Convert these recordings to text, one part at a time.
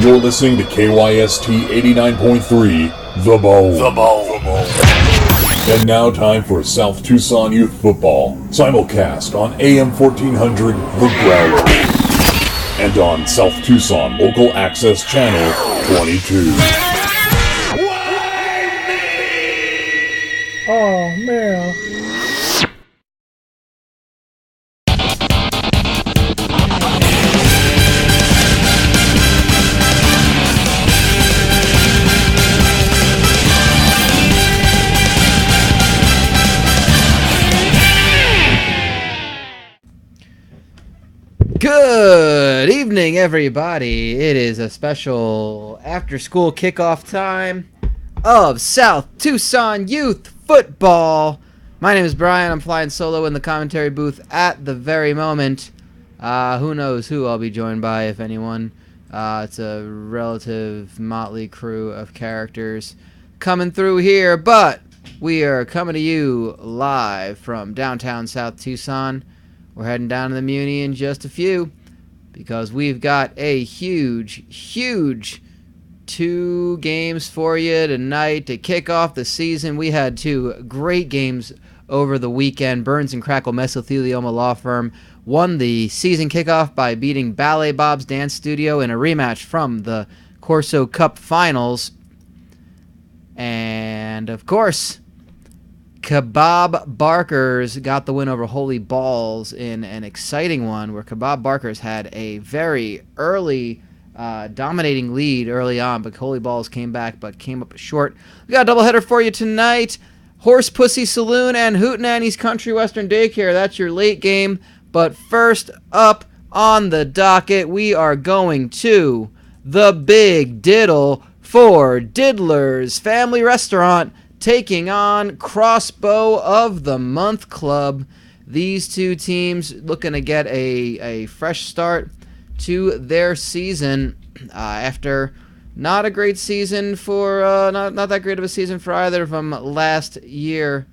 You're listening to KYST 89.3, The Bone. The Bone. And now time for South Tucson Youth Football. Simulcast on AM 1400, The Growler. And on South Tucson Local Access Channel 22. Oh, man. Good evening, everybody. It is a special after-school kickoff time of South Tucson Youth Football. My name is Brian. I'm flying solo in the commentary booth at the very moment. Who knows who I'll be joined by, if anyone. It's a relative motley crew of characters coming through here, but we are coming to you live from downtown South Tucson. We're heading down to the Muni in just a few because we've got a huge 2 games for you tonight to kick off the season. We had 2 great games over the weekend. Burns and Crackle Mesothelioma Law Firm won the season kickoff by beating Ballet Bob's Dance Studio in a rematch from the Corso Cup Finals. And, of course, Kebab Barkers got the win over Holy Balls in an exciting one where Kebab Barkers had a very early dominating lead early on, but Holy Balls came back but came up short. We got a doubleheader for you tonight. Horse Pussy Saloon and Hootenanny's Country Western Daycare. That's your late game. But first up on the docket, we are going to the Big Diddle for Diddler's Family Restaurant, taking on Crossbow of the Month Club. These 2 teams looking to get a fresh start to their season after not a great season for not that great of a season for either of them last year.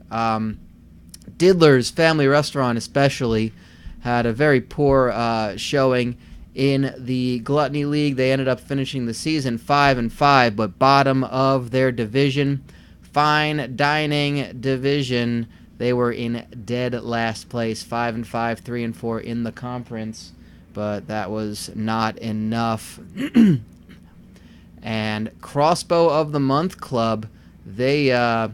Diddler's Family Restaurant especially had a very poor showing in the Gluttony League. They ended up finishing the season 5-5, but bottom of their division. Fine Dining Division, they were in dead last place, 5-5, 3-4 in the conference, but that was not enough. And Crossbow of the Month Club, they where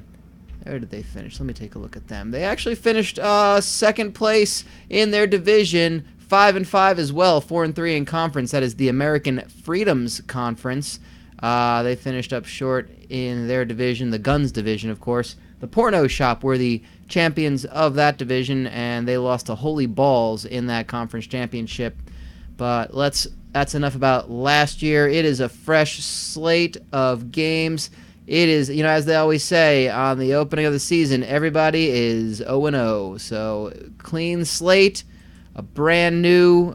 did they finish? Let me take a look at them. They actually finished second place in their division, 5-5 as well, 4-3 in conference. That is the American Freedoms Conference. They finished up short in their division, the Guns division, of course. The Porno Shop were the champions of that division, and they lost to Holy Balls in that conference championship. But that's enough about last year. It is a fresh slate of games. It is, as they always say on the opening of the season, everybody is 0-0. So clean slate, a brand new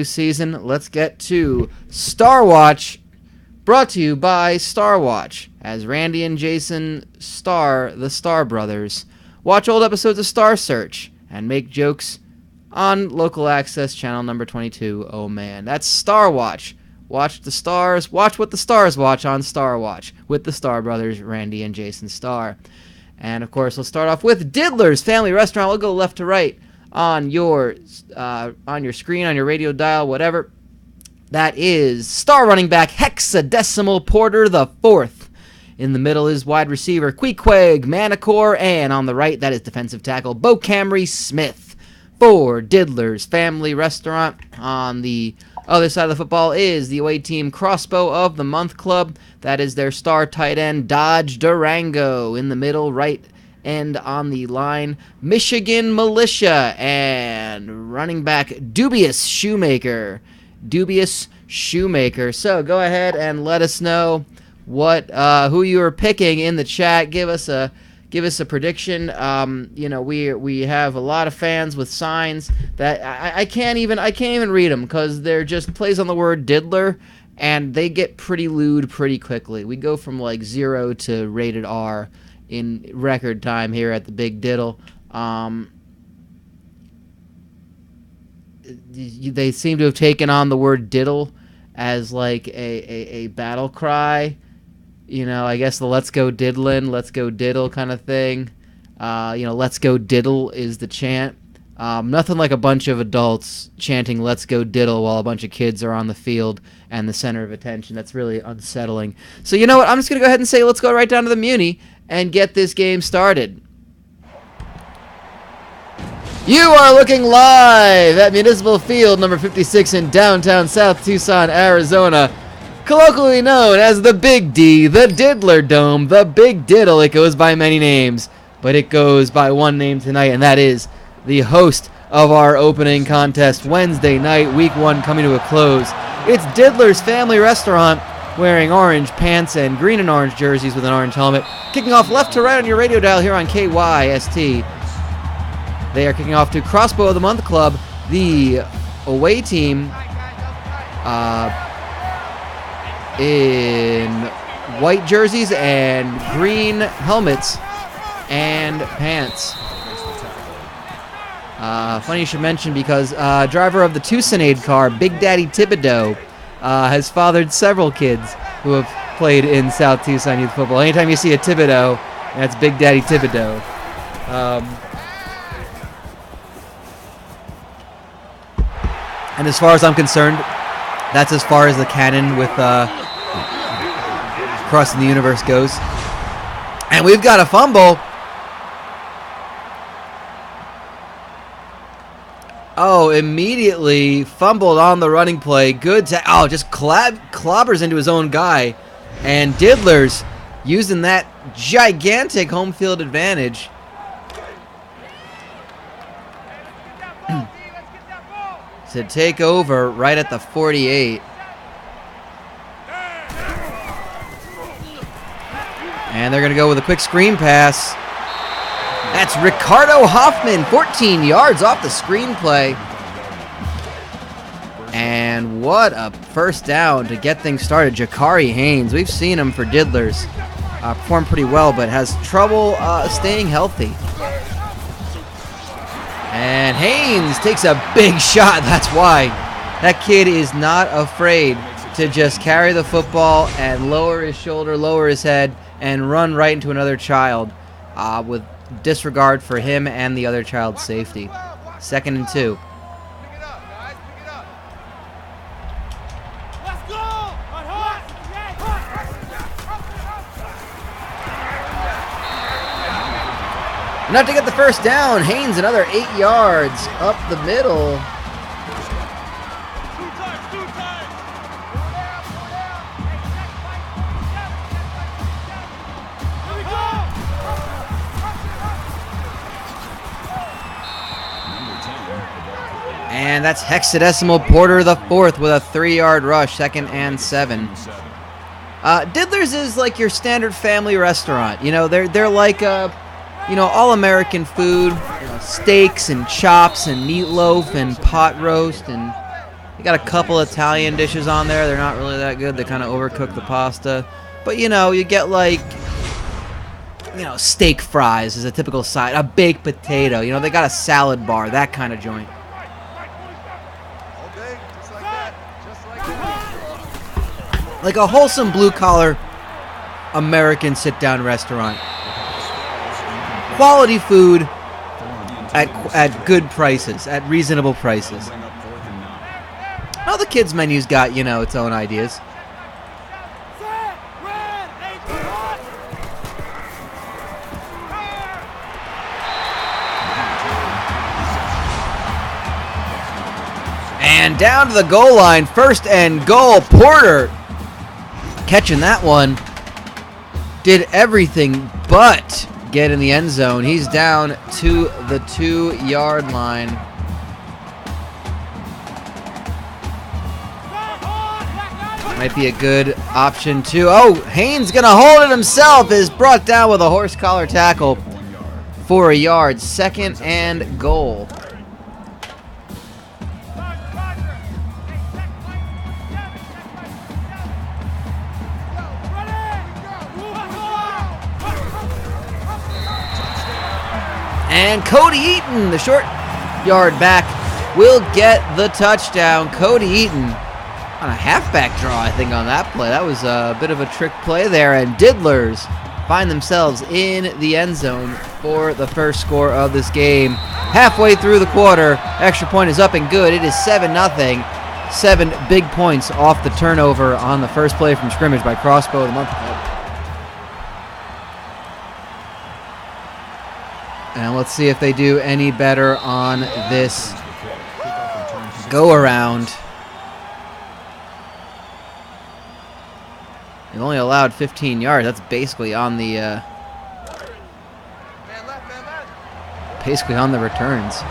season. Let's get to Star Watch, brought to you by Star Watch, as Randy and Jason star the Star Brothers. Watch old episodes of Star Search and make jokes on Local Access Channel number 22. Oh man, that's Star Watch. Watch the stars. Watch what the stars watch on Star Watch with the Star Brothers, Randy and Jason Star. And of course, we'll start off with Diddler's Family Restaurant. We'll go left to right on your screen, on your radio dial, whatever. That is star running back Hexadecimal Porter the Fourth. In the middle is wide receiver Queequeg Manicore, and on the right, that is defensive tackle Bo Camry Smith. For Diddler's Family Restaurant, on the other side of the football is the away team Crossbow of the Month Club. That is their star tight end Dodge Durango. In the middle, right end on the line, Michigan Militia, and running back Dubious Shoemaker. So go ahead and let us know who you are picking in the chat. Give us a prediction. We have a lot of fans with signs that I can't even read them because they're just plays on the word Diddler, and they get pretty lewd pretty quickly. We go from like 0 to rated R in record time here at the Big Diddle. they seem to have taken on the word diddle as like a battle cry. I guess the let's go diddlin', let's go diddle kind of thing. Let's go diddle is the chant. Nothing like a bunch of adults chanting let's go diddle while a bunch of kids are on the field and the center of attention. That's really unsettling. So you know what? I'm just going to go ahead and say let's go right down to the Muni and get this game started. You are looking live at Municipal Field number 56 in downtown South Tucson, Arizona, colloquially known as the Big D, the Diddler Dome, the Big Diddle. It goes by many names, but it goes by one name tonight, and that is the host of our opening contest Wednesday night, week 1 coming to a close. It's Diddler's Family Restaurant, wearing orange pants and green and orange jerseys with an orange helmet, kicking off left to right on your radio dial here on KYST. They are kicking off to Crossbow of the Month Club, the away team in white jerseys and green helmets and pants. Funny you should mention because driver of the Tucson car, Big Daddy Thibodeau, has fathered several kids who have played in South Tucson youth football. Anytime you see a Thibodeau, that's Big Daddy Thibodeau. And as far as I'm concerned, that's as far as the canon with Crossing the Universe goes. And we've got a fumble. Oh, immediately fumbled on the running play. Good. Just clobbers into his own guy. And Diddler's using that gigantic home field advantage. To take over right at the 48. And they're going to go with a quick screen pass. That's Ricardo Hoffman, 14 yards off the screenplay. And what a first down to get things started. Jakari Haynes, we've seen him for Diddlers. Performed pretty well, but has trouble staying healthy. And Haynes takes a big shot. That's why. That kid is not afraid to just carry the football and lower his shoulder, lower his head, and run right into another child with disregard for him and the other child's safety. 2nd and 2. Enough to get the first down. Haynes another 8 yards up the middle. And that's Hexadecimal Porter the 4th with a 3-yard rush, 2nd and 7. Diddler's is like your standard family restaurant. They're like all-American food, steaks and chops and meatloaf and pot roast, and they got a couple Italian dishes on there. They're not really that good. They kind of overcook the pasta. But, you get steak fries is a typical side, a baked potato. They got a salad bar, that kind of joint. Like a wholesome blue-collar American sit-down restaurant. Quality food at good prices, at reasonable prices. Well, the kids' menu's got, its own ideas. And down to the goal line, 1st and goal. Porter catching that one. Did everything but get in the end zone. He's down to the 2-yard line. Might be a good option too. Oh, Haynes gonna hold it himself. Is brought down with a horse collar tackle for a yard. 2nd and goal. And Cody Eaton, the short yard back, will get the touchdown. Cody Eaton on a halfback draw, I think, on that play. That was a bit of a trick play there, and Diddlers find themselves in the end zone for the first score of this game. Halfway through the quarter, extra point is up and good. It is 7-0. 7 big points off the turnover on the first play from scrimmage by Crossbow of the month. And let's see if they do any better on this go-around. They've only allowed 15 yards. That's basically on the returns.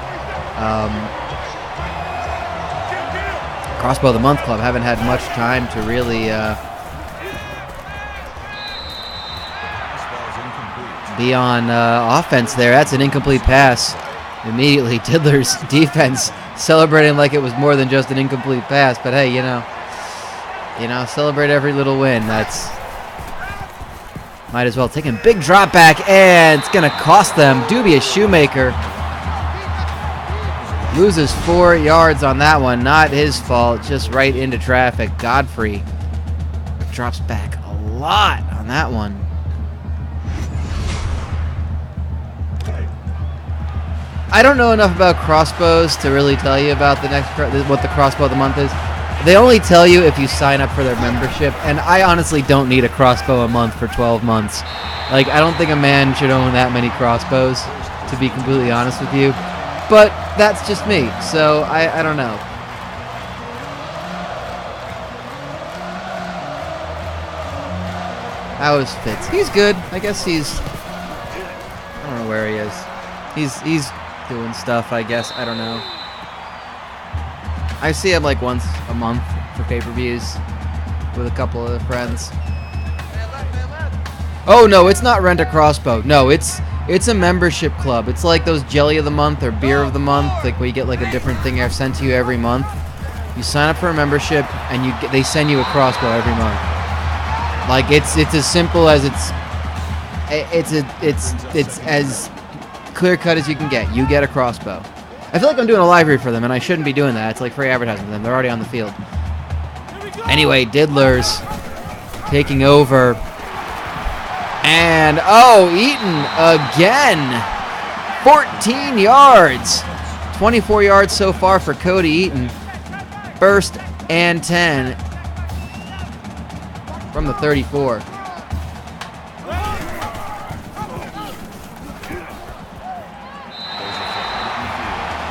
Crossbow of the Month Club haven't had much time to really be on offense there. That's an incomplete pass. Immediately, Diddler's defense celebrating like it was more than just an incomplete pass. But hey, you know, celebrate every little win. That's might as well. Taking big drop back, and it's gonna cost them. Dubious Shoemaker loses 4 yards on that one. Not his fault. Just right into traffic. Godfrey drops back a lot on that one. I don't know enough about crossbows to really tell you about what the crossbow of the month is. They only tell you if you sign up for their membership, and I honestly don't need a crossbow a month for 12 months. Like, I don't think a man should own that many crossbows, to be completely honest with you. But that's just me, so I don't know. How is Fitz? He's good. I guess I don't know where he is. He's doing stuff, I guess. I don't know. I see him like once a month for pay-per-views with a couple of friends. Oh no, it's not Rent a Crossbow. No, it's a membership club. It's like those Jelly of the Month or Beer of the Month, like where you get like a different thing sent to you every month. You sign up for a membership and they send you a crossbow every month. Like it's as simple as it's as clear cut as you can get. You get a crossbow. I feel like I'm doing a live read for them, and I shouldn't be doing that. It's like free advertising for them. They're already on the field. Anyway, Diddlers taking over. And, Eaton again. 14 yards. 24 yards so far for Cody Eaton. First and 10 from the 34.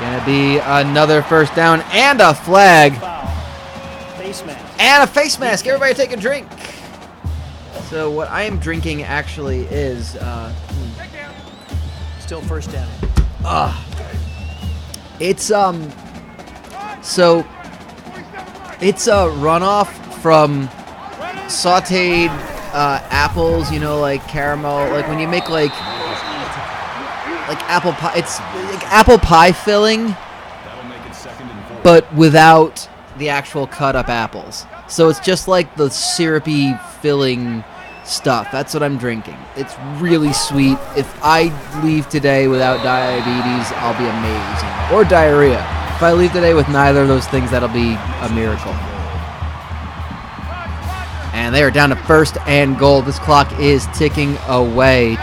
Gonna be another first down and a flag. Face mask. And a face mask. Everybody take a drink. So what I am drinking actually is Still first down. It's it's a runoff from sauteed apples, you know, like caramel, like when you make like apple pie. It's like apple pie filling, but without the actual cut up apples. So it's just like the syrupy filling stuff. That's what I'm drinking. It's really sweet. If I leave today without diabetes, I'll be amazing. Or diarrhea. If I leave today with neither of those things, that'll be a miracle. And they are down to first and goal. This clock is ticking away.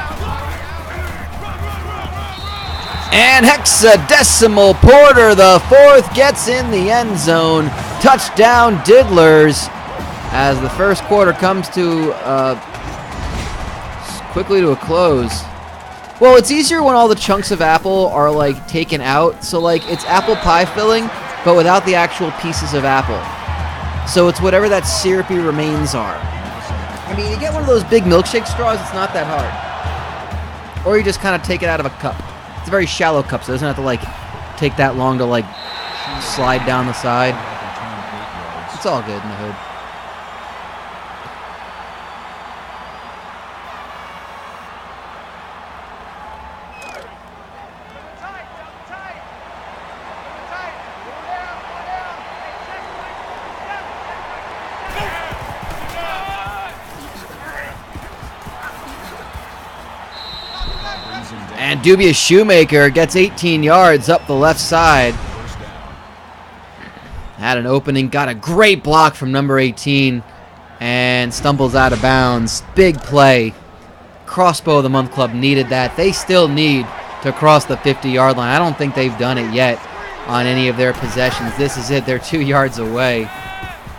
And hexadecimal Porter, the fourth, gets in the end zone. Touchdown, Diddlers, as the first quarter comes to quickly to a close. Well, it's easier when all the chunks of apple are like taken out. So like it's apple pie filling, but without the actual pieces of apple. So it's whatever that syrupy remains are. I mean, you get one of those big milkshake straws, it's not that hard. Or you just kind of take it out of a cup. It's a very shallow cup, so it doesn't have to like take that long to like slide down the side. It's all good in the hood. And Dubious Shoemaker gets 18 yards up the left side. Had an opening, got a great block from number 18, and stumbles out of bounds. Big play. Crossbow of the Month Club needed that. They still need to cross the 50-yard line. I don't think they've done it yet on any of their possessions. This is it. They're 2 yards away.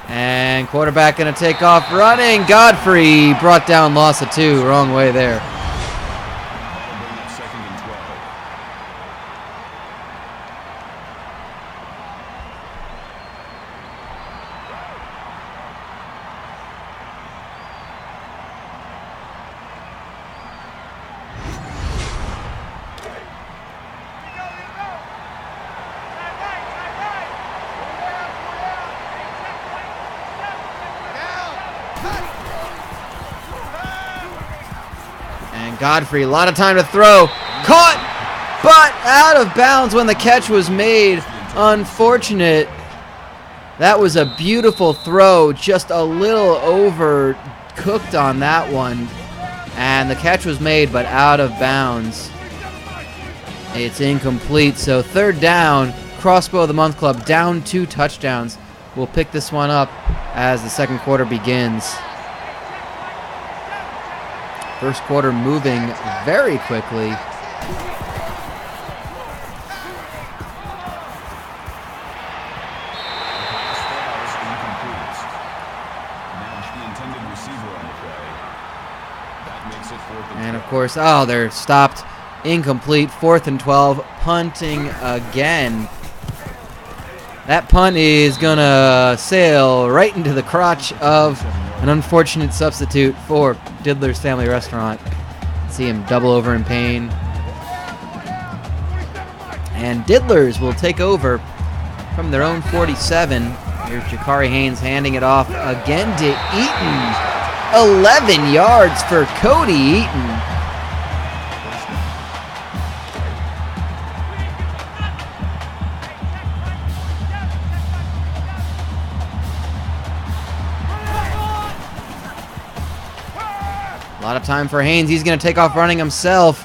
And quarterback going to take off running. Godfrey brought down, loss of 2. Wrong way there. Godfrey, a lot of time to throw. Caught, but out of bounds when the catch was made. Unfortunate. That was a beautiful throw, just a little overcooked on that one. And the catch was made, but out of bounds. It's incomplete, so 3rd down. Crossbow of the Month Club down 2 touchdowns. We'll pick this one up as the second quarter begins. First quarter moving very quickly. And of course, oh, they're stopped. Incomplete. 4th and 12. Punting again. That punt is gonna sail right into the crotch of an unfortunate substitute for Diddler's Family Restaurant. See him double over in pain. And Diddlers will take over from their own 47. Here's Jakari Haynes handing it off again to Eaton. 11 yards for Cody Eaton. A lot of time for Haynes. He's going to take off running himself.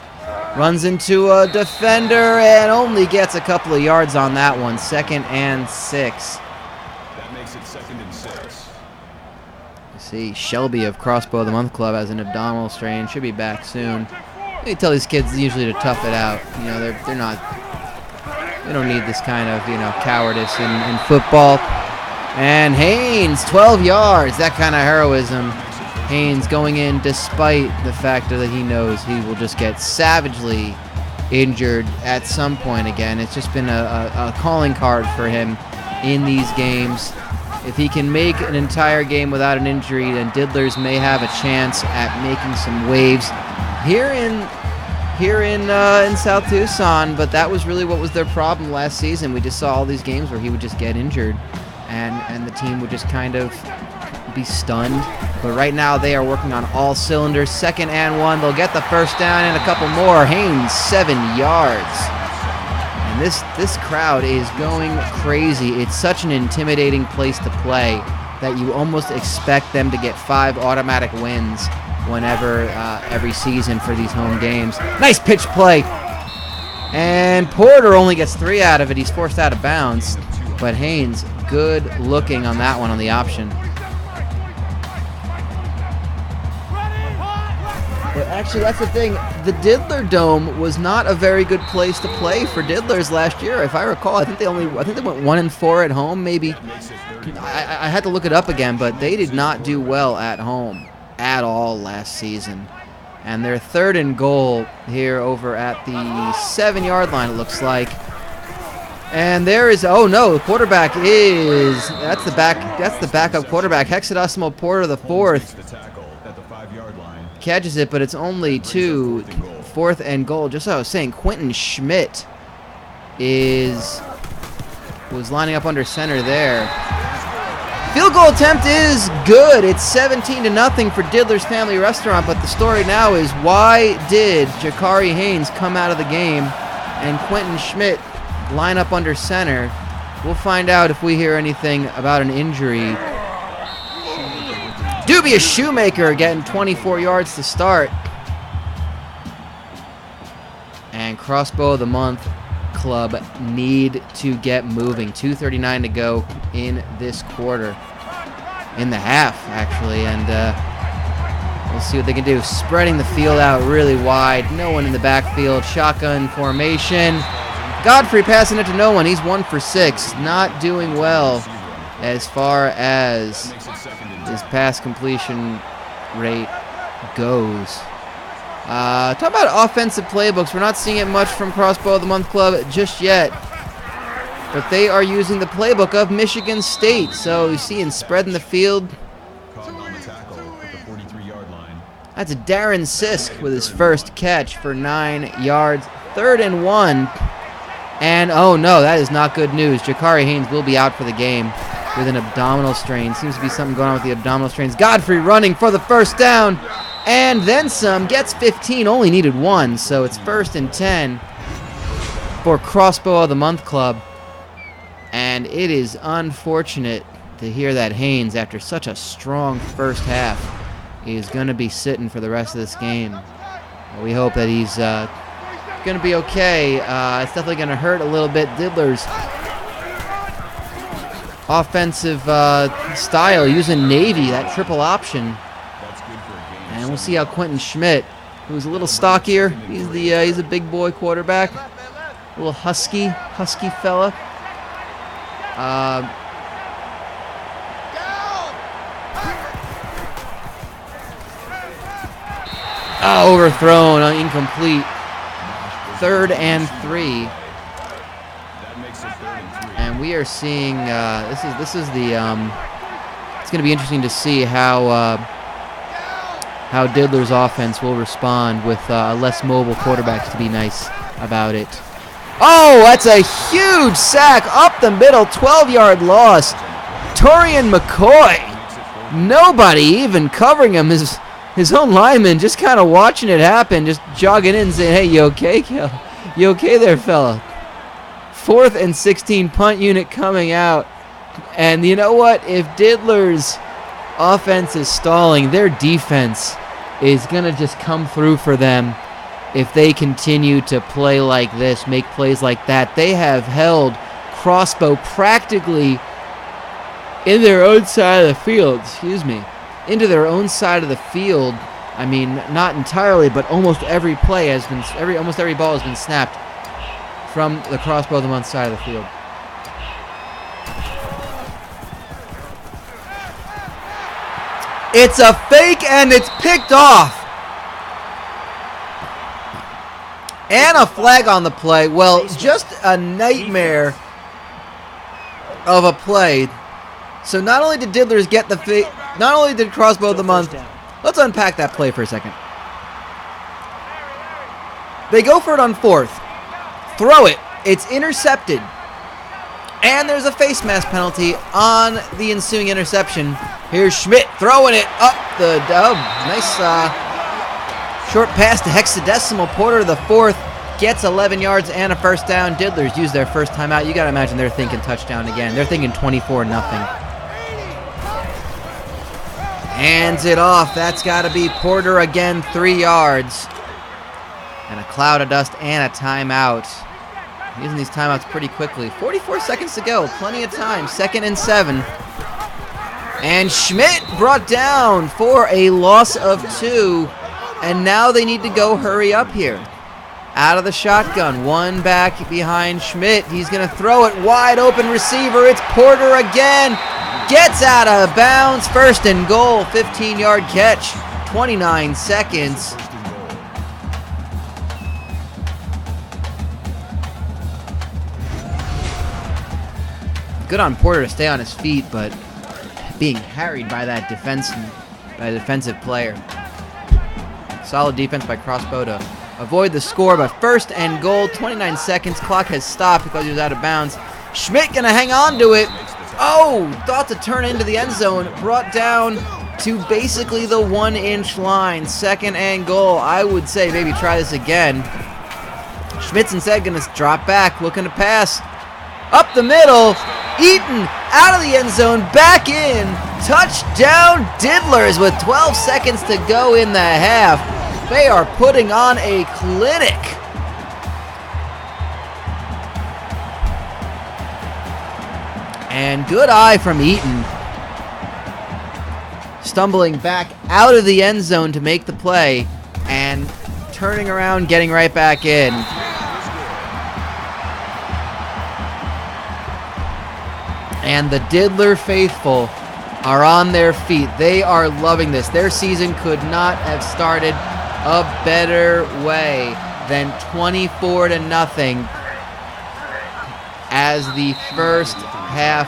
Runs into a defender and only gets a couple of yards on that one. 2nd and 6. That makes it 2nd and 6. You see Shelby of Crossbow of the Month Club has an abdominal strain. Should be back soon. You tell these kids usually to tough it out. You know, they're not. They don't need this kind of cowardice in football. And Haynes, 12 yards. That kind of heroism. Haynes going in despite the fact that he knows he will just get savagely injured at some point again. It's just been a calling card for him in these games. If he can make an entire game without an injury, then Diddlers may have a chance at making some waves here in South Tucson. But that was really what was their problem last season. We just saw all these games where he would just get injured, and the team would just kind of be stunned. But right now they are working on all cylinders. 2nd and 1. They'll get the first down and a couple more. Haynes, 7 yards. And this crowd is going crazy. It's such an intimidating place to play that you almost expect them to get 5 automatic wins whenever every season for these home games. Nice pitch play. And Porter only gets 3 out of it. He's forced out of bounds. But Haynes, good looking on that one on the option. But actually, that's the thing. The Diddler Dome was not a very good place to play for Diddlers last year. If I recall, I think they went 1-4 at home. Maybe I had to look it up again, but they did not do well at home at all last season. And they're 3rd and goal here over at the 7-yard line. It looks like. And there is, oh no, the quarterback is, that's the backup quarterback. Hexadecimal Porter the 4th. Catches it, but it's only 2. 4th and goal. Just as I was saying, Quentin Schmidt was lining up under center there. Field goal attempt is good. It's 17-0 for Diddler's Family Restaurant, but the story now is, why did Jakari Haynes come out of the game and Quentin Schmidt line up under center? We'll find out if we hear anything about an injury. Dubious Shoemaker getting 24 yards to start. And Crossbow of the Month Club need to get moving. 2:39 to go in this quarter. In the half, actually, and we'll see what they can do. Spreading the field out really wide. No one in the backfield. Shotgun formation. Godfrey passing it to no one. He's 1 for 6. Not doing well as far as his pass completion rate goes. Talk about offensive playbooks. We're not seeing it much from Crossbow of the Month Club just yet. But they are using the playbook of Michigan State. So you see in spreading the field. That's a Darren Sisk with his first catch for 9 yards. 3rd and 1. And, oh no, that is not good news. Jakari Haynes will be out for the game with an abdominal strain. Seems to be something going on with the abdominal strains. Godfrey running for the first down. And then some. Gets 15. Only needed 1. So it's 1st and 10 for Crossbow of the Month Club. And it is unfortunate to hear that Haynes, after such a strong first half, is going to be sitting for the rest of this game. We hope that he's going to be okay. It's definitely going to hurt a little bit. Diddler's offensive style, using Navy, that triple option. And we'll see how Quentin Schmidt, who's a little stockier, he's a big boy quarterback, a little husky fella. Overthrown, incomplete. 3rd and 3. And we are seeing this is the it's going to be interesting to see how Diddler's offense will respond with less mobile quarterbacks, to be nice about it. Oh, that's a huge sack up the middle, 12-yard loss. Torian McCoy, nobody even covering him. His own lineman just kind of watching it happen, just jogging in and saying, "Hey, you okay, Kel? You okay there, fella?" 4th and 16, punt unit coming out. And you know what? If Diddler's offense is stalling, their defense is going to just come through for them. If they continue to play like this, make plays like that, they have held Crossbow practically in their own side of the field, into their own side of the field. I mean, not entirely, but almost every play has been, almost every ball has been snapped from the Crossbow of the Month side of the field. It's a fake and it's picked off. And a flag on the play. Well, just a nightmare of a play. So not only did Diddlers get the fake, not only did Crossbow of the Month, let's unpack that play for a second. They go for it on 4th. Throw it. It's intercepted. And there's a face mask penalty on the ensuing interception. Here's Schmidt throwing it up the dub. Nice short pass to hexadecimal. Porter to the 4th. Gets 11 yards and a first down. Diddlers use their first timeout. You got to imagine they're thinking touchdown again. They're thinking 24-0. Hands it off. That's got to be Porter again. 3 yards. And a cloud of dust and a timeout. Using these timeouts pretty quickly. 44 seconds to go. Plenty of time. 2nd and 7. And Schmidt brought down for a loss of 2. And now they need to go hurry up here. Out of the shotgun. 1 back behind Schmidt. He's going to throw it. Wide open receiver. It's Porter again. Gets out of bounds. 1st and goal. 15-yard catch. 29 seconds. Good on Porter to stay on his feet, but being harried by that defensive player. Solid defense by Crossbow to avoid the score, but 1st and goal, 29 seconds. Clock has stopped because he was out of bounds. Schmidt gonna hang on to it. Oh, thought to turn into the end zone. Brought down to basically the 1-inch line. 2nd and goal. I would say maybe try this again. Schmidt's instead gonna drop back, looking to pass. Up the middle. Eaton out of the end zone, back in. Touchdown Diddlers with 12 seconds to go in the half. They are putting on a clinic. And good eye from Eaton. Stumbling back out of the end zone to make the play and turning around, getting right back in. And the Diddler faithful are on their feet. They are loving this. Their season could not have started a better way than 24-0 as the first half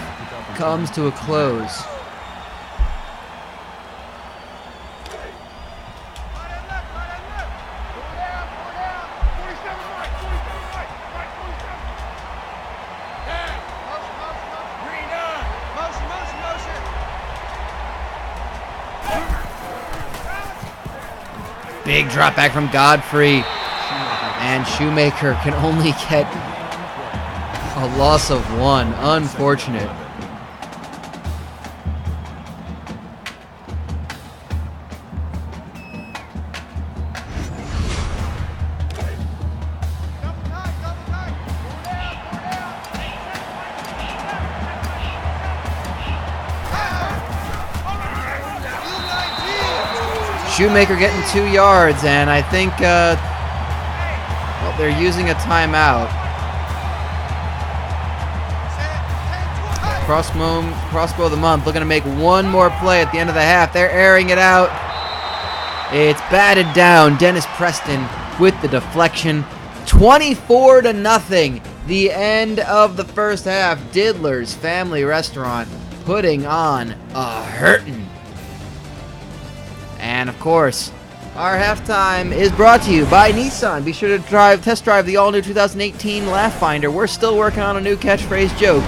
comes to a close. Big drop back from Godfrey. And Shoemaker can only get a loss of 1. Unfortunate. Shoemaker getting 2 yards, and I think well, they're using a timeout. Crossbow of the month looking to make one more play at the end of the half. They're airing it out. It's batted down. Dennis Preston with the deflection. 24-0. The end of the first half. Diddler's Family Restaurant putting on a hurtin'. And of course, our halftime is brought to you by Nissan. Be sure to test drive the all-new 2018 Laugh Finder. We're still working on a new catchphrase joke,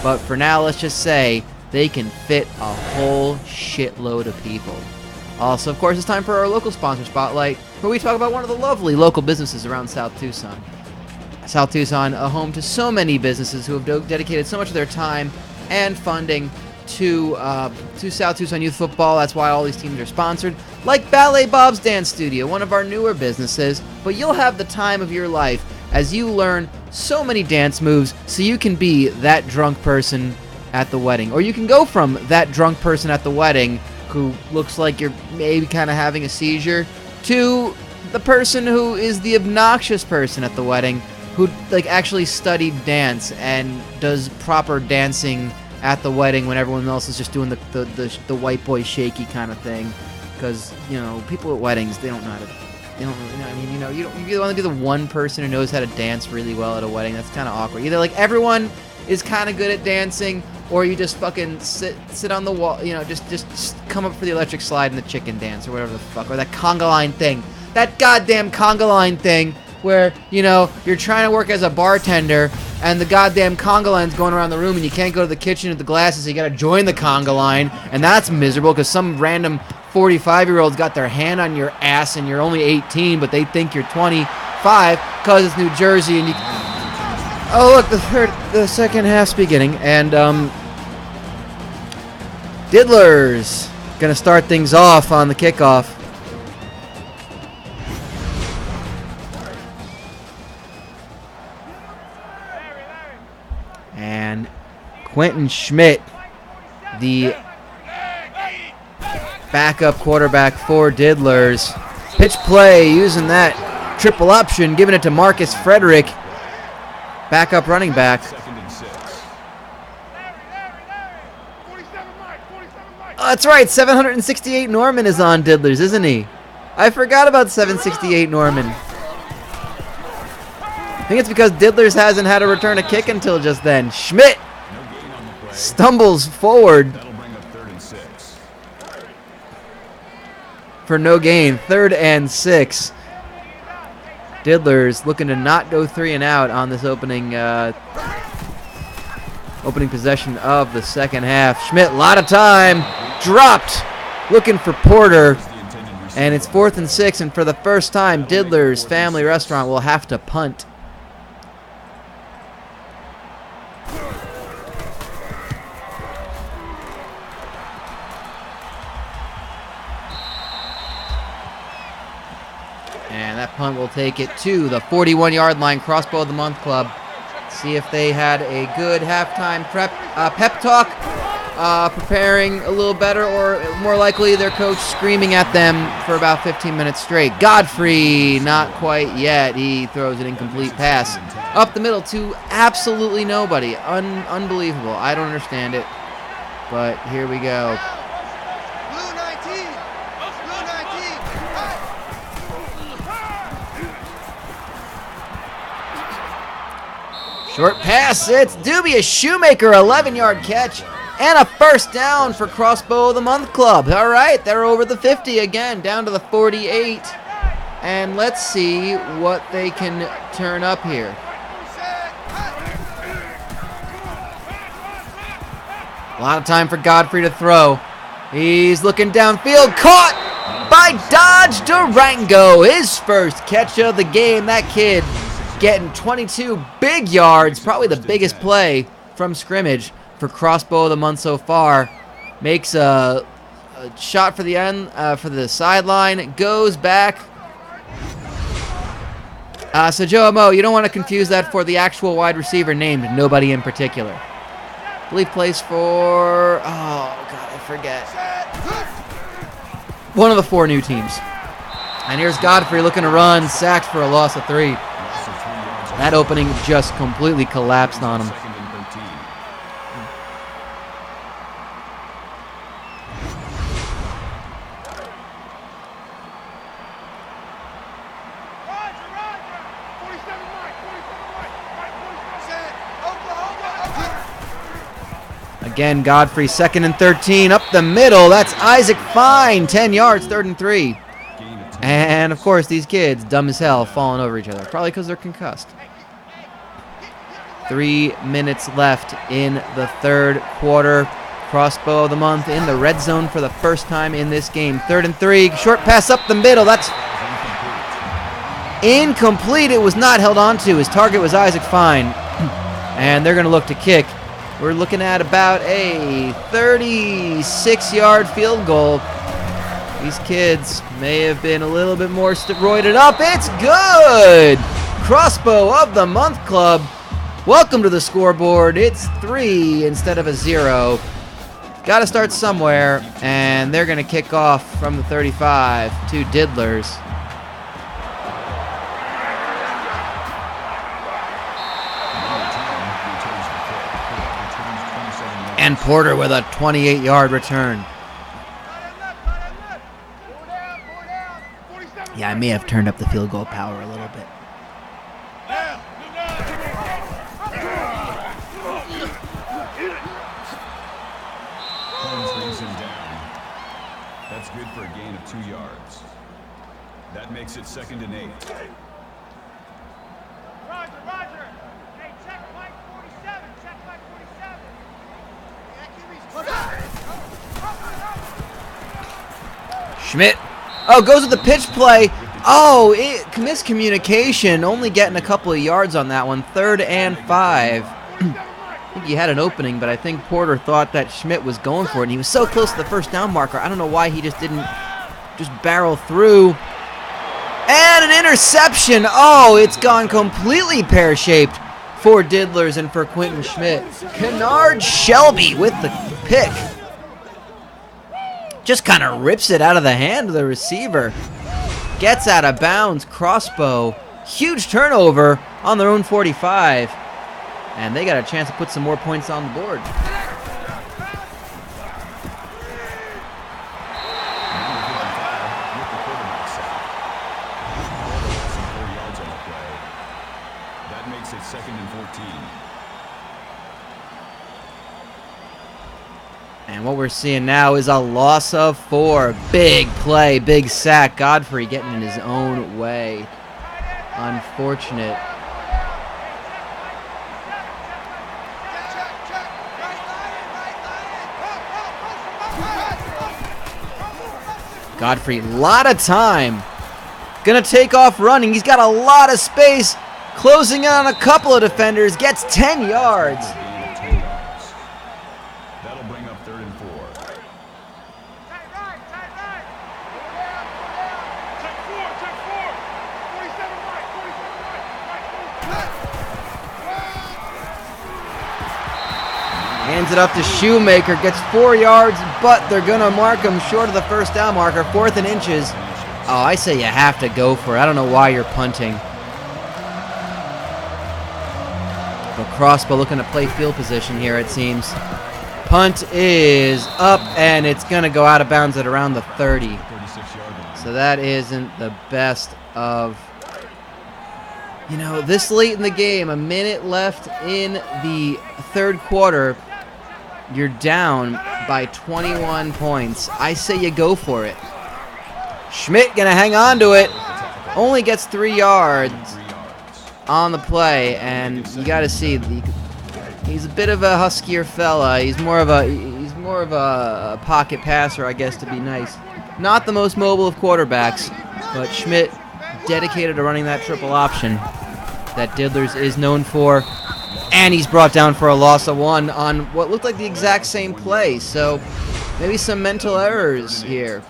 but for now, let's just say they can fit a whole shitload of people. Also, of course, it's time for our local sponsor spotlight, where we talk about one of the lovely local businesses around South Tucson. South Tucson, a home to so many businesses who have dedicated so much of their time and funding to South Tucson Youth Football. That's why all these teams are sponsored. Like Ballet Bob's Dance Studio, one of our newer businesses, but you'll have the time of your life as you learn so many dance moves so you can be that drunk person at the wedding. Or you can go from that drunk person at the wedding who looks like you're maybe kind of having a seizure to the person who is the obnoxious person at the wedding who like actually studied dance and does proper dancing at the wedding when everyone else is just doing the white boy shaky kind of thing. Because, you know, people at weddings, they don't know how to, they don't really know. I mean, you know, you want to be the one person who knows how to dance really well at a wedding. That's kind of awkward. Either like everyone is kind of good at dancing, or you just fucking sit on the wall, you know, just come up for the electric slide and the chicken dance or whatever the fuck, or that conga line thing. That goddamn conga line thing where, you know, you're trying to work as a bartender and the goddamn conga line's going around the room and you can't go to the kitchen with the glasses, so you gotta join the conga line, and that's miserable because some random 45-year-old's got their hand on your ass and you're only 18, but they think you're 25 because it's New Jersey and you... Oh, look, the second half's beginning, and Diddler's gonna start things off on the kickoff. And Quentin Schmidt, the backup quarterback for Diddlers, pitch play using that triple option, giving it to Marcus Frederick, backup running back. Oh, that's right, 768 Norman is on Diddlers, isn't he? I forgot about 768 Norman. I think it's because Diddlers hasn't had to return a kick until just then. Schmidt stumbles forward for no gain. 3rd and 6. Diddlers looking to not go 3 and out on this opening possession of the second half. Schmidt, a lot of time, dropped, looking for Porter, and it's 4th and 6, and for the first time, Diddler's Family Restaurant will have to punt. And that punt will take it to the 41-yard line. Crossbow of the Month Club See if they had a good halftime pep talk, preparing a little better, or more likely their coach screaming at them for about 15 minutes straight. Godfrey, not quite yet. He throws an incomplete pass up the middle to absolutely nobody. Unbelievable. I don't understand it, but here we go. Blue 19. Blue 19. Short pass. It's dubious. Shoemaker, 11-yard catch. And a first down for Crossbow of the Month Club. All right, they're over the 50 again, down to the 48. And let's see what they can turn up here. A lot of time for Godfrey to throw. He's looking downfield. Caught by Dodge Durango. His first catch of the game. That kid getting 22 big yards. Probably the biggest play from scrimmage for Crossbow of the Month so far. Makes a shot for the end, for the sideline. Goes back. So Joe Mo, you don't want to confuse that for the actual wide receiver named nobody in particular. I believe plays for, oh God, I forget. One of the 4 new teams. And here's Godfrey looking to run, sacked for a loss of 3. That opening just completely collapsed on him. Again, Godfrey, 2nd and 13, up the middle. That's Isaac Fine, 10 yards, 3rd and 3. And, of course, these kids, dumb as hell, falling over each other. Probably because they're concussed. 3 minutes left in the 3rd quarter. Crossbow of the Month in the red zone for the first time in this game. 3rd and 3, short pass up the middle. That's incomplete. It was not held on to. His target was Isaac Fine. And they're going to look to kick. We're looking at about a 36-yard field goal. These kids may have been a little bit more roided up. It's good! Crossbow of the Month Club. Welcome to the scoreboard. It's 3 instead of a 0. Got to start somewhere, and they're going to kick off from the 35 to Diddlers. And Porter with a 28-yard return. Yeah, I may have turned up the field goal power a little bit. Holmes brings him down. That's good for a gain of 2 yards. That makes it 2nd and 8. Roger. Hey, check Mike 47. Check Mike 47. Schmidt. Oh, goes with the pitch play. Oh, miscommunication. Only getting a couple of yards on that one. 3rd and 5. I think he had an opening, but I think Porter thought that Schmidt was going for it. And he was so close to the first down marker. I don't know why he just didn't barrel through. And an interception. Oh, it's gone completely pear-shaped for Diddlers and for Quentin Schmidt. Kennard Shelby with the pick. Just kind of rips it out of the hand of the receiver. Gets out of bounds. Crossbow. Huge turnover on their own 45. And they got a chance to put some more points on the board. That makes it 2nd and 14. And what we're seeing now is a loss of 4. Big play, big sack. Godfrey getting in his own way. Unfortunate. Godfrey, lot of time. Gonna take off running. He's got a lot of space. Closing on a couple of defenders. Gets 10 yards. Gain of 10 yards. That'll bring up 3rd and 4. Tight right. Check 4. 47 right. Hands it up to Shoemaker. Gets 4 yards, but they're going to mark him short of the first down marker. 4th and inches. Oh, I say you have to go for it. I don't know why you're punting. But Crossbow looking to play field position here, it seems. Punt is up, and it's going to go out of bounds at around the 30. So that isn't the best of... You know, this late in the game, a minute left in the third quarter, you're down by 21 points. I say you go for it. Schmidt going to hang on to it. Only gets 3 yards on the play, and you got to see he's a bit of a huskier fella. He's more of a pocket passer, I guess, to be nice. Not the most mobile of quarterbacks, but Schmidt dedicated to running that triple option that Diddler's is known for. And he's brought down for a loss of 1 on what looked like the exact same play. So maybe some mental errors here.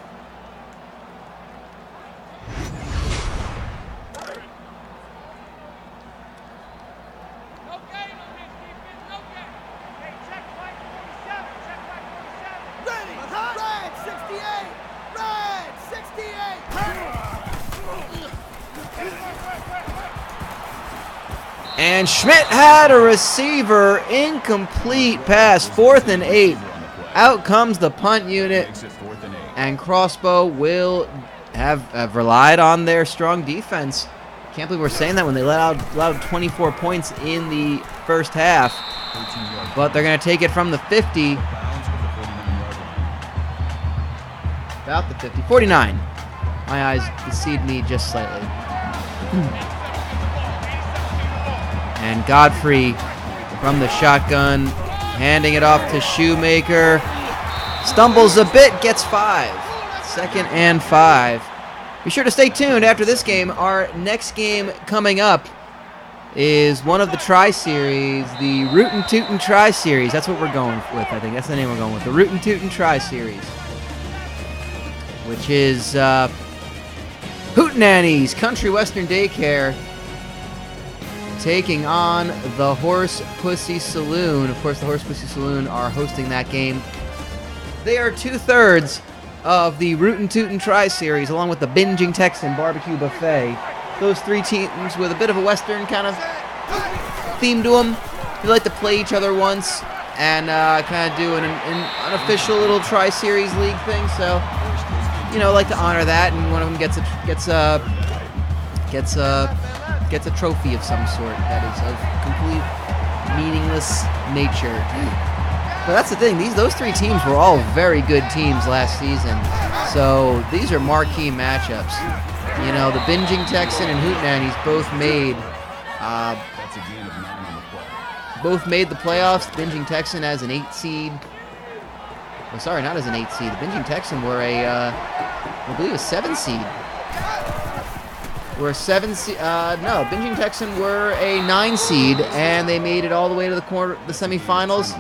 And Schmidt had a receiver, incomplete pass, 4th and 8. Out comes the punt unit, and Crossbow will have relied on their strong defense. Can't believe we're saying that when they allowed 24 points in the first half. But they're going to take it from the 50. About the 50. 49. My eyes deceive me just slightly. And Godfrey from the shotgun, handing it off to Shoemaker. Stumbles a bit, gets 5. 2nd and 5. Be sure to stay tuned after this game. Our next game coming up is one of the Tri-Series, the Rootin' Tootin' Tri-Series. That's what we're going with, I think. That's the name we're going with, the Rootin' Tootin' Tri-Series, which is Hootenanny's Country Western Daycare taking on the Horse Pussy Saloon. Of course, the Horse Pussy Saloon are hosting that game. They are 2/3 of the Rootin' Tootin' Tri-Series, along with the Binging Texan Barbecue Buffet. Those 3 teams with a bit of a Western kind of theme to them. They like to play each other once and kind of do an unofficial little Tri-Series league thing. So, you know, like to honor that, and one of them gets a trophy of some sort that is of complete meaningless nature. But that's the thing, those 3 teams were all very good teams last season. So these are marquee matchups. You know, the Binging Texan and Hootenannies both made the playoffs. The Binging Texan as an 8 seed. Oh, sorry, not as an 8 seed. The Binging Texan were I believe a 7 seed. No, Binging Texan were a 9 seed, and they made it all the way to the semifinals.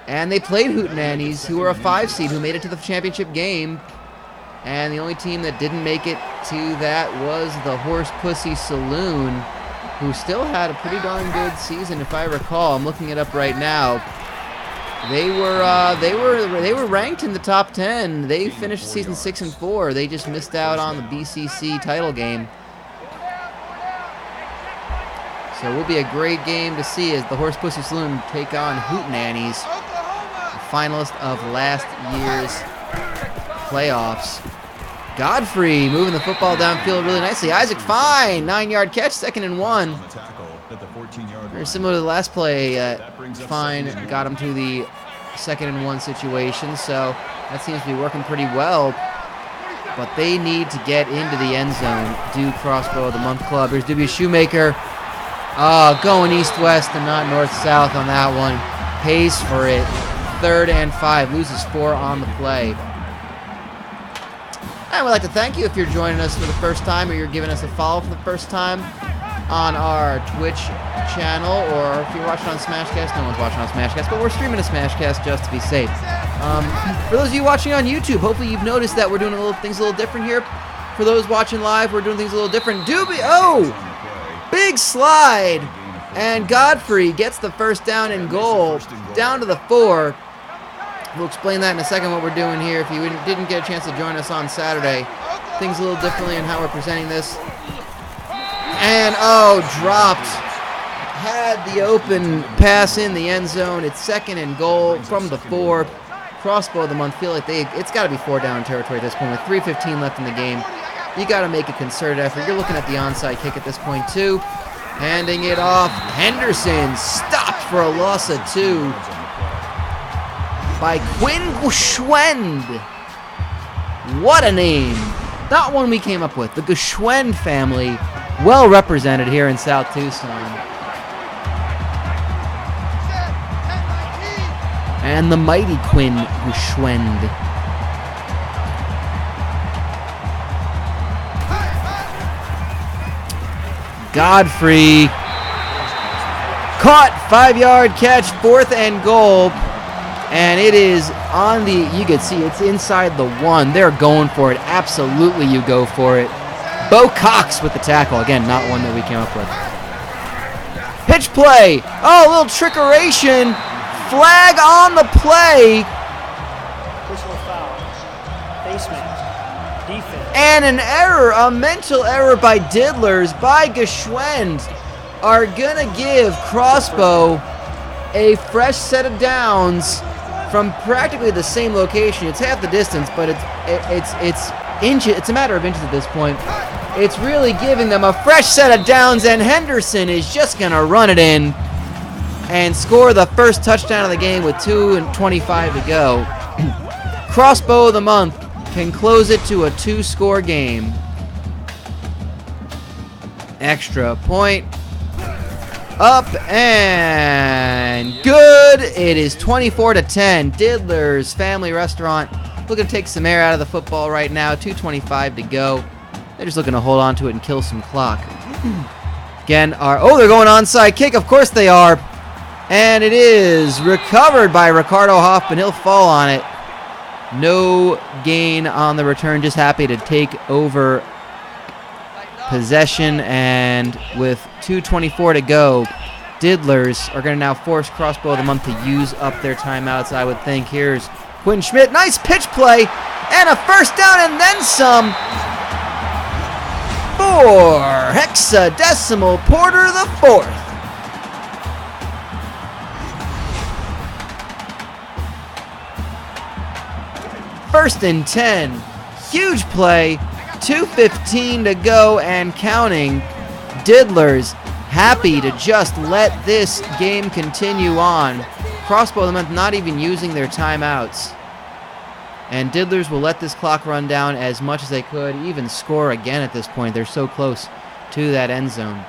And they played Hootenannies, who were a 5 seed, who made it to the championship game. And the only team that didn't make it to that was the Horse Pussy Saloon, who still had a pretty darn good season, if I recall. I'm looking it up right now. They were ranked in the top 10. They finished the season 6-4. They just missed out on the BCC title game. So it will be a great game to see as the Horse Pussy Saloon take on Hootenannies, the finalist of last year's playoffs. Godfrey moving the football downfield really nicely. Isaac Fine, 9-yard catch, 2nd and 1. Very similar to the last play. Fine got him to the 2nd and 1 situation, so that seems to be working pretty well. But they need to get into the end zone. Do Crossbow of the Month Club. Here's Dubious Shoemaker. Going east-west and not north-south on that one. Pays for it. 3rd and 5. Loses 4 on the play. I would like to thank you if you're joining us for the first time or you're giving us a follow for the first time on our Twitch channel, or if you're watching on Smashcast. No one's watching on Smashcast, but we're streaming a Smashcast just to be safe. For those of you watching on YouTube, hopefully you've noticed that we're doing things a little different here. For those watching live, we're doing things a little different. Big slide And Godfrey gets the first down and goal down to the 4. We'll explain that in a second what we're doing here. If you didn't get a chance to join us on Saturday, things a little differently in how we're presenting this. And, oh, dropped. Had the open pass in the end zone. It's 2nd and goal from the 4. Crossbow of the month. Feel like it's got to be 4 down territory at this point with 3:15 left in the game. You got to make a concerted effort. You're looking at the onside kick at this point too. Handing it off. Henderson stopped for a loss of 2 by Quinn Gushwend. What a name. Not one we came up with. The Gushwend family, well represented here in South Tucson. And the mighty Quinn Gushwend. Godfrey caught, 5-yard catch, 4th and goal, and it is on the, you can see it's inside the 1. They're going for it. Absolutely, you go for it. Bo Cox with the tackle. Again, not one that we came up with. Pitch play. Oh, a little trickeration. Flag on the play. Personal foul. Face mask. Defense. And an error, a mental error by Diddlers, by Geschwend, are going to give Crossbow a fresh set of downs from practically the same location. It's half the distance, but it's inches. It's a matter of inches at this point. It's really giving them a fresh set of downs, and Henderson is just going to run it in and score the first touchdown of the game with 2:25 to go. Crossbow of the month can close it to a 2-score game. Extra point. Up and good. It is 24-10. Diddler's Family Restaurant looking to take some air out of the football right now. 2:25 to go. They're just looking to hold on to it and kill some clock. Again, they're going onside kick. Of course they are. And it is recovered by Ricardo Hoffman. He'll fall on it. No gain on the return. Just happy to take over possession. And with 2:24 to go, Diddlers are going to now force Crossbow of the Month to use up their timeouts, I would think. Here's Quinn Schmidt. Nice pitch play. And a first down and then some for Hexadecimal Porter the 4th. First and 10. Huge play. 2:15 to go and counting. Diddlers happy to just let this game continue on. Crossbow of the Month not even using their timeouts. And Diddlers will let this clock run down as much as they could, even score again at this point. They're so close to that end zone.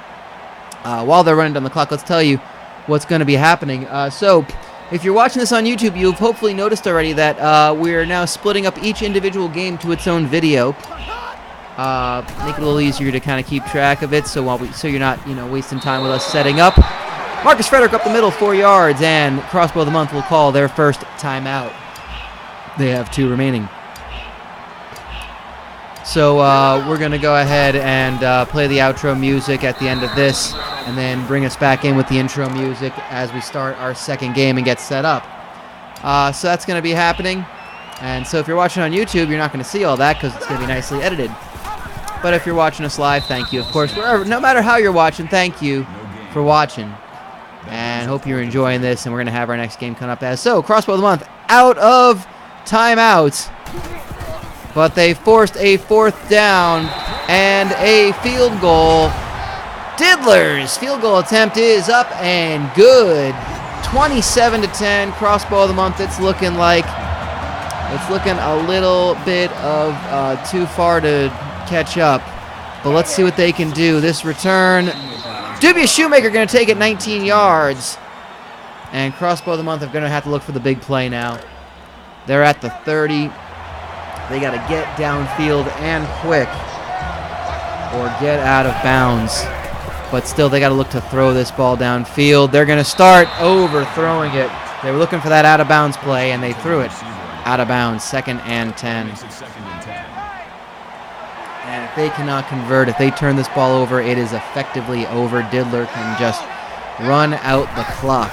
While they're running down the clock, let's tell you what's going to be happening. So if you're watching this on YouTube, you've hopefully noticed already that we're now splitting up each individual game to its own video. Make it a little easier to kind of keep track of it, so you're not wasting time with us setting up. Marcus Frederick up the middle, 4 yards, and Crossbow of the Month will call their first timeout. They have 2 remaining. So we're going to go ahead and play the outro music at the end of this, and then bring us back in with the intro music as we start our second game and get set up. So that's going to be happening. And so if you're watching on YouTube, you're not going to see all that because it's going to be nicely edited. But if you're watching us live, thank you. Of course, no matter how you're watching, thank you for watching. And hope you're enjoying this, and we're going to have our next game come up as so. Crossbow of the Month out of timeouts. But they forced a 4th down and a field goal. Diddler's field goal attempt is up and good. 27-10. Crossbow of the Month. It's looking a little bit of too far to catch up. But let's see what they can do. This return, Dubious Shoemaker going to take it 19 yards. And Crossbow of the Month are going to have to look for the big play now. They're at the 30. They got to get downfield and quick or get out of bounds. But still, they got to look to throw this ball downfield. They're going to start overthrowing it. They were looking for that out-of-bounds play, and they threw it out of bounds. 2nd and 10. And if they cannot convert, if they turn this ball over, it is effectively over. Diddler can just run out the clock.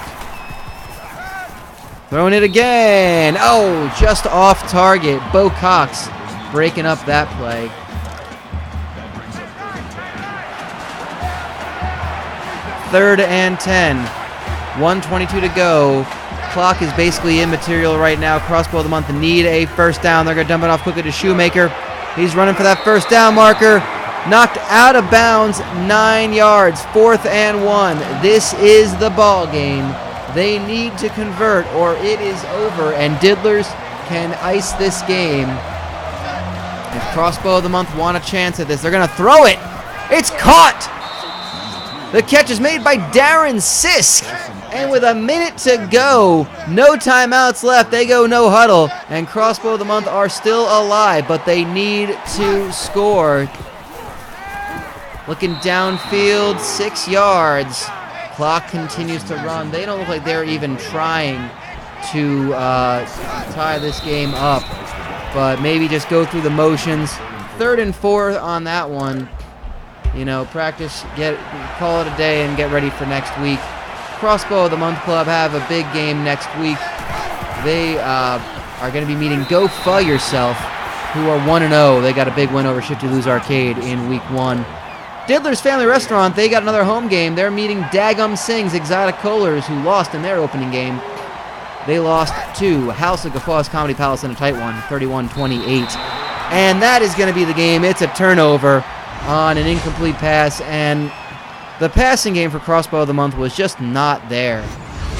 Throwing it again. Oh, just off target. Bo Cox breaking up that play. Third and 10. 1:22 to go. Clock is basically immaterial right now. Crossbow of the month need a first down. They're going to dump it off quickly to Shoemaker. He's running for that first down marker. Knocked out of bounds, 9 yards. 4th and 1. This is the ball game. They need to convert or it is over, and Diddlers can ice this game. If Crossbow of the month want a chance at this, they're going to throw it. It's caught. The catch is made by Darren Sisk. And with a minute to go, no timeouts left, they go no huddle. And Crossbow of the month are still alive, but they need to score. Looking downfield, 6 yards. Clock continues to run. They don't look like they're even trying to tie this game up, but maybe just go through the motions. 3rd and 4 on that one. You know, practice, call it a day and get ready for next week. Crossbow of the Month Club have a big game next week. They are going to be meeting Go Fuh Yourself, who are 1-0. They got a big win over Shifty Lose Arcade in week 1. Diddler's Family Restaurant, they got another home game. They're meeting Dagum Singh's Exotic Colors, who lost in their opening game. They lost to House of Guffaws Comedy Palace in a tight one, 31-28. And that is going to be the game. It's a turnover on an incomplete pass, and the passing game for Crossbow of the Month was just not there.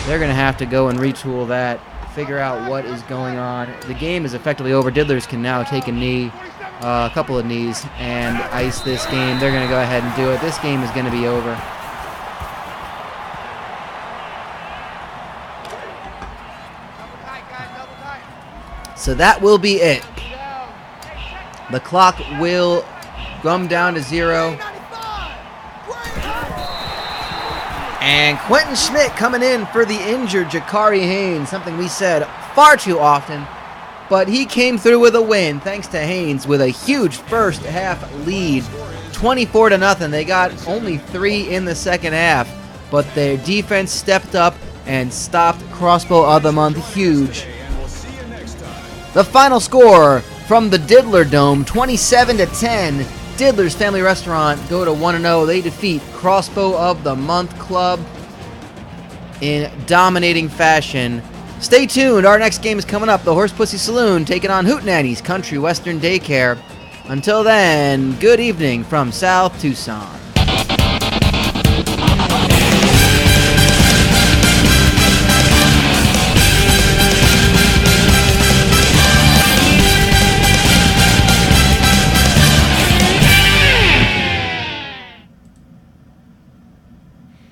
They're going to have to go and retool that, figure out what is going on. The game is effectively over. Diddlers can now take a knee, a couple of knees, and ice this game. They're going to go ahead and do it. This game is going to be over. So that will be it. The clock will come down to 0. And Quentin Schmidt coming in for the injured Jakari Haynes, something we said far too often. But he came through with a win, thanks to Haynes, with a huge first half lead. 24-0. They got only 3 in the second half, but their defense stepped up and stopped Crossbow of the Month huge. The final score from the Diddler Dome, 27-10. Diddler's Family Restaurant go to 1-0. They defeat Crossbow of the Month Club in dominating fashion. Stay tuned. Our next game is coming up. The Horse Pussy Saloon taking on Hootenanny's Country Western Daycare. Until then, good evening from South Tucson.